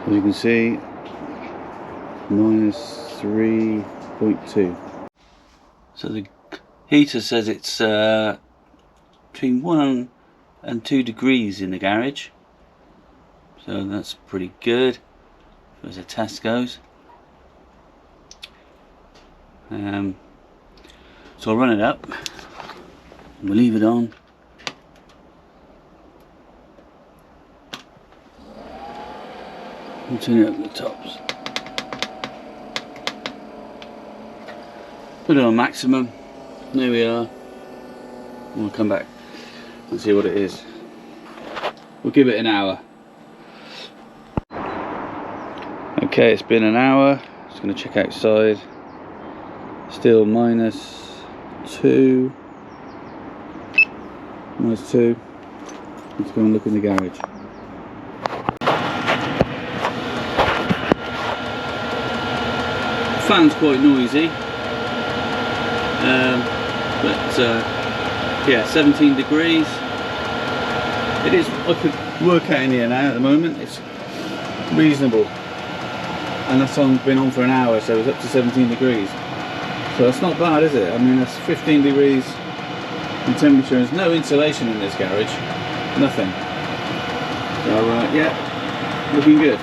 As you can see, -3.2. So the heater says it's between 1 and 2 degrees in the garage, so that's pretty good as a test goes. So I'll run it up, we'll leave it on. We'll turn it up the tops. Put it on maximum. There we are. We'll come back and see what it is. We'll give it an hour. Okay, it's been an hour. Just going to check outside. Still -2. -2. Let's go and look in the garage. The fan's quite noisy. But yeah, 17 degrees. It is, I could work out in here now at the moment, it's reasonable. And that's been on for an hour, so it's up to 17 degrees. So that's not bad, is it? I mean, that's 15 degrees in temperature. There's no insulation in this garage, nothing. So yeah, looking good.